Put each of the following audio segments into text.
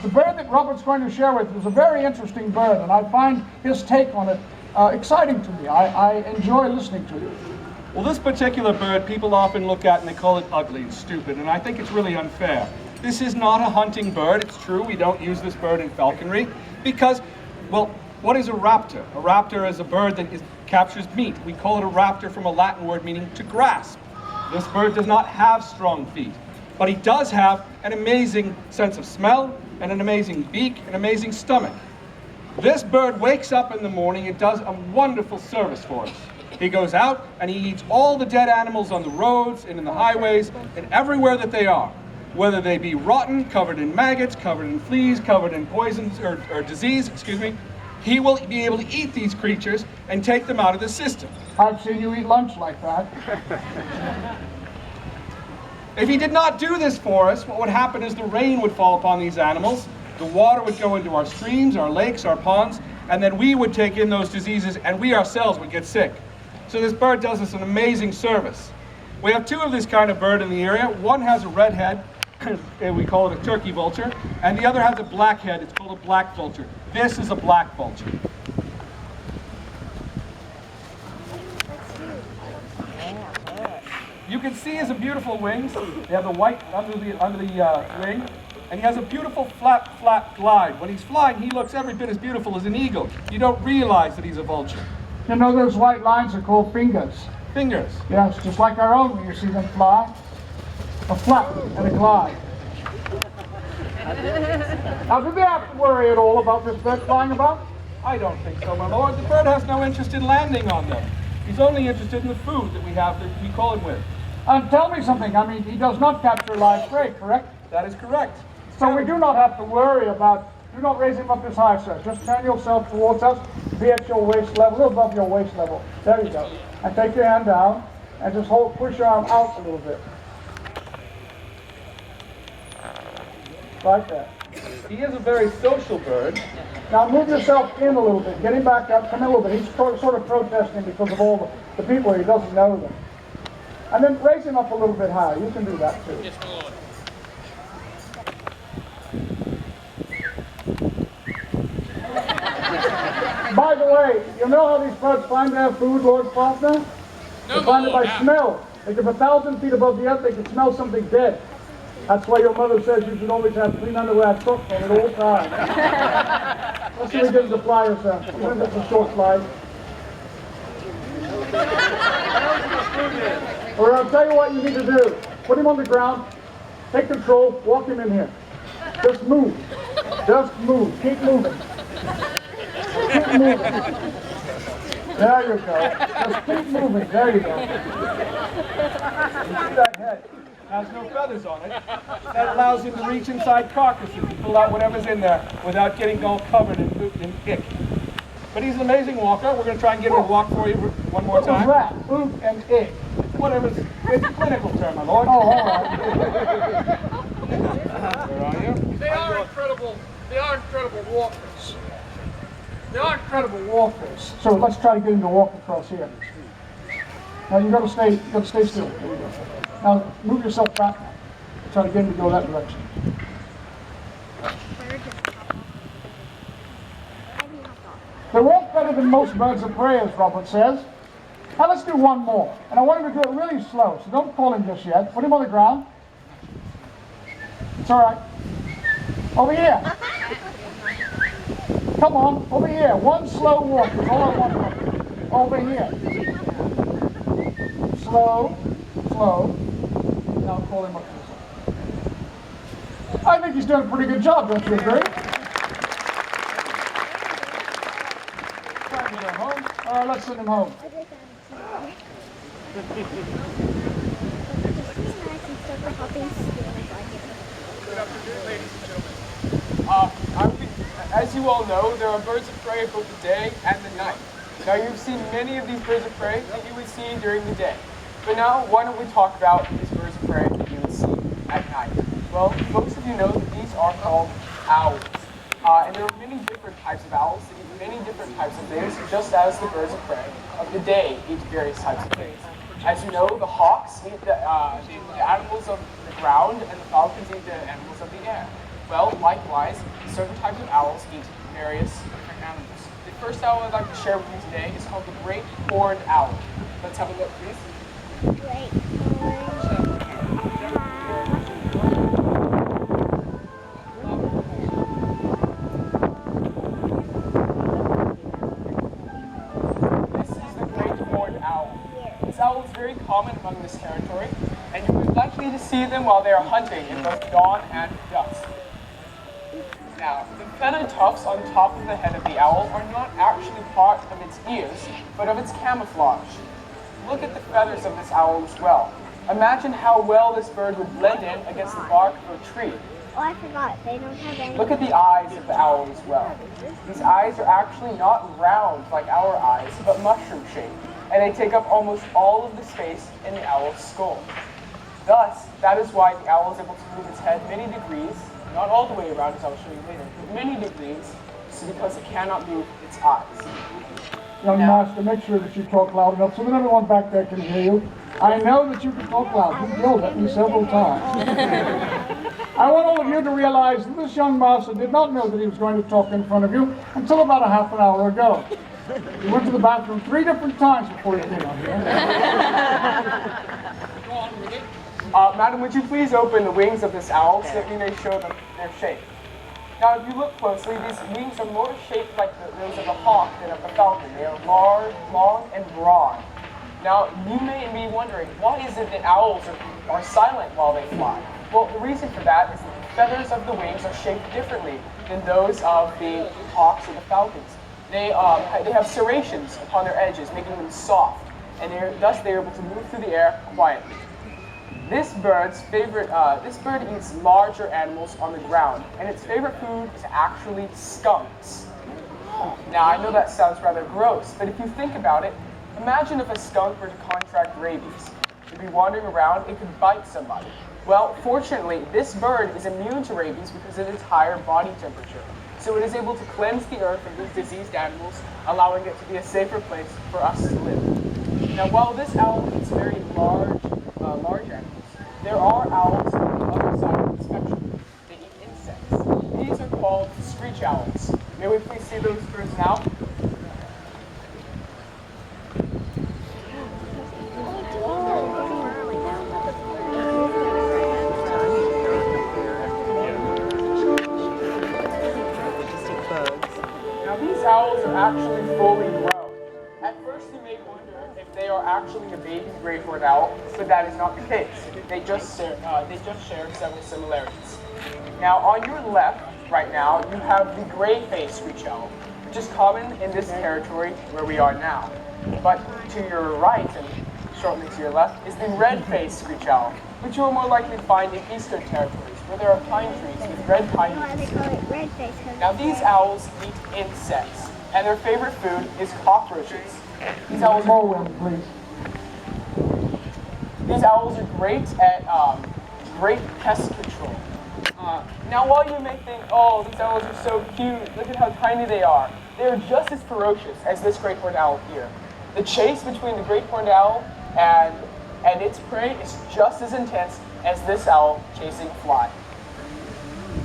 The bird that Robert's going to share with you is a very interesting bird, and I find his take on it exciting to me. I enjoy listening to it. Well, this particular bird people often look at and they call it ugly and stupid, and I think it's really unfair. This is not a hunting bird. It's true we don't use this bird in falconry because, well, what is a raptor? A raptor is a bird that captures meat. We call it a raptor from a Latin word meaning to grasp. This bird does not have strong feet, but he does have an amazing sense of smell and an amazing beak, an amazing stomach. This bird wakes up in the morning and does a wonderful service for us. He goes out and he eats all the dead animals on the roads and in the highways and everywhere that they are, whether they be rotten, covered in maggots, covered in fleas, covered in poisons or disease, he will be able to eat these creatures and take them out of the system. I've seen you eat lunch like that. If he did not do this for us, what would happen is the rain would fall upon these animals, the water would go into our streams, our lakes, our ponds, and then we would take in those diseases and we ourselves would get sick. So this bird does us an amazing service. We have two of this kind of bird in the area. One has a red head, and we call it a turkey vulture, and the other has a black head. It's called a black vulture. This is a black vulture. You can see his beautiful wings. They have the white under the wing, and he has a beautiful flat glide. When he's flying, he looks every bit as beautiful as an eagle. You don't realize that he's a vulture. You know those white lines are called fingers. Fingers. Yes, just like our own when you see them fly. A flap and a glide. Now, do they have to worry at all about this bird flying about? I don't think so, my lord. The bird has no interest in landing on them. He's only interested in the food that we have that we call him with. And tell me something, I mean, he does not capture live prey, correct? That is correct. So we do not have to worry about, do not raise him up this high, sir. Just turn yourself towards us, be at your waist level, a little above your waist level. There you go. And take your hand down, and just push your arm out a little bit. Right there. He is a very social bird. Now move yourself in a little bit. Get him back up. Come in a little bit. He's sort of protesting because of all the people. He doesn't know them. And then raise him up a little bit higher. You can do that too. Yes, my lord. By the way, you know how these birds find their food, Lord Faulkner? They find it by smell. They can be 1,000 feet above the earth. They can smell something dead. That's why your mother says you should always have clean underwear tucked on at all times. Let's see if we get the flyers down. What is it, a short slide? Or I'll tell you what you need to do. Put him on the ground. Take control. Walk him in here. Just move. Just move. Keep moving. Keep moving. There you go. Just keep moving. There you go. You see that head? Has no feathers on it. That allows him to reach inside carcasses and pull out whatever's in there without getting all covered in poop and ick. But he's an amazing walker. We're going to try and get him to walk for you one more time. What was that? Poop and ick. Whatever's, it's a clinical term, my lord. Oh, all right. Where are you? They are incredible. They are incredible walkers. They are incredible walkers. So let's try to get him to walk across here. Now you got to stay still. There you go. Now move yourself back now. Try to get him to go that direction. They walk better than most birds of prey, as Robert says. Now let's do one more. And I want him to do it really slow, so don't call him just yet. Put him on the ground. It's all right. Over here. Come on, over here. One slow walk is all I want from you. Over here. Slow, slow. Now call him up to this. I think he's doing a pretty good job, don't you agree? Time to go home. All right, let's send him home. Good afternoon, ladies and gentlemen. As you all know, there are birds of prey both the day and the night. Now, you've seen many of these birds of prey that you would see during the day. But now, why don't we talk about these birds of prey that you would see at night? Well, most of you know that these are called owls. And there are many different types of owls that eat many different types of things, just as the birds of prey of the day eat various types of things. As you know, the hawks eat the animals of the ground, and the falcons eat the animals of the air. Well, likewise, certain types of owls eat various different animals. The first owl I'd like to share with you today is called the great horned owl. Let's have a look, please. Great horned. This owl is very common among this territory, and you are likely to see them while they are hunting in both dawn and dusk. Now, the feathered tufts on top of the head of the owl are not actually part of its ears, but of its camouflage. Look at the feathers of this owl as well. Imagine how well this bird would blend in against the bark of a tree. Oh, I forgot. They don't have any. Look at the eyes of the owl as well. These eyes are actually not round like our eyes, but mushroom-shaped, and they take up almost all of the space in the owl's skull. Thus, that is why the owl is able to move its head many degrees, not all the way around as I'll show you later, but many degrees, because it cannot move its eyes. Young master, make sure that you talk loud enough so that everyone back there can hear you. I know that you can talk loud. You've yelled at me several times. I want all of you to realize that this young master did not know that he was going to talk in front of you until about a half an hour ago. He went to the bathroom 3 different times before he came on here. Go on with it. Madam, would you please open the wings of this owl so that we may show them their shape? Now, if you look closely, these wings are more shaped like those of a hawk than of a falcon. They are large, long, and broad. Now, you may be wondering, why is it that owls are silent while they fly? Well, the reason for that is that the feathers of the wings are shaped differently than those of the hawks or the falcons. They have serrations upon their edges, making them soft, and thus they're able to move through the air quietly. This bird eats larger animals on the ground, and its favorite food is actually skunks. Now, I know that sounds rather gross, but if you think about it, imagine if a skunk were to contract rabies. It'd be wandering around, it could bite somebody. Well, fortunately, this bird is immune to rabies because of its higher body temperature. So it is able to cleanse the earth of these diseased animals, allowing it to be a safer place for us to live. Now, while this owl eats very large animals, there are owls on the other side of the spectrum. They eat insects. These are called screech owls. May we please see those birds now? Now these owls are actually fully grown. At first you may wonder if they are actually a baby great horned owl, but that is not the case. They just share several similarities. Now on your left, right now, you have the gray-faced screech owl, which is common in this territory where we are now. But to your right, and shortly to your left, is the red-faced screech owl, which you will more likely find in eastern territories, where there are pine trees with red pine Why they leaves. call it red face? Now these owls eat insects, and their favorite food is cockroaches. These owls More women, please. are great at great pest control. Now while you may think, oh, these owls are so cute, look at how tiny they are just as ferocious as this great horned owl here. The chase between the great horned owl and its prey is just as intense as this owl chasing a fly.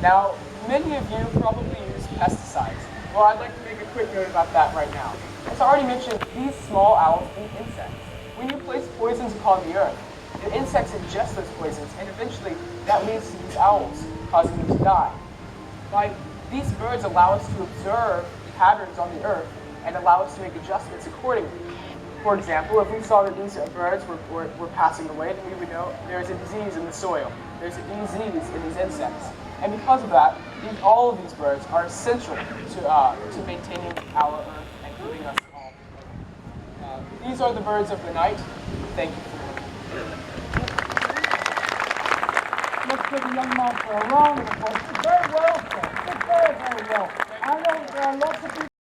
Now, many of you probably use pesticides. Well, I'd like to make a quick note about that right now. As I already mentioned, these small owls eat insects. When you place poisons upon the earth, the insects ingest those poisons, and eventually that leads to these owls, causing them to die. These birds allow us to observe patterns on the earth and allow us to make adjustments accordingly. For example, if we saw that these birds were passing away, then we would know there's a disease in the soil. There's a disease in these insects. And because of that, all of these birds are essential to maintaining our earth and keeping us all. These are the birds of the night. Thank you for listening. Let's give the young man for a round of applause. Very well, sir. Very, very well. I know there are lots of people.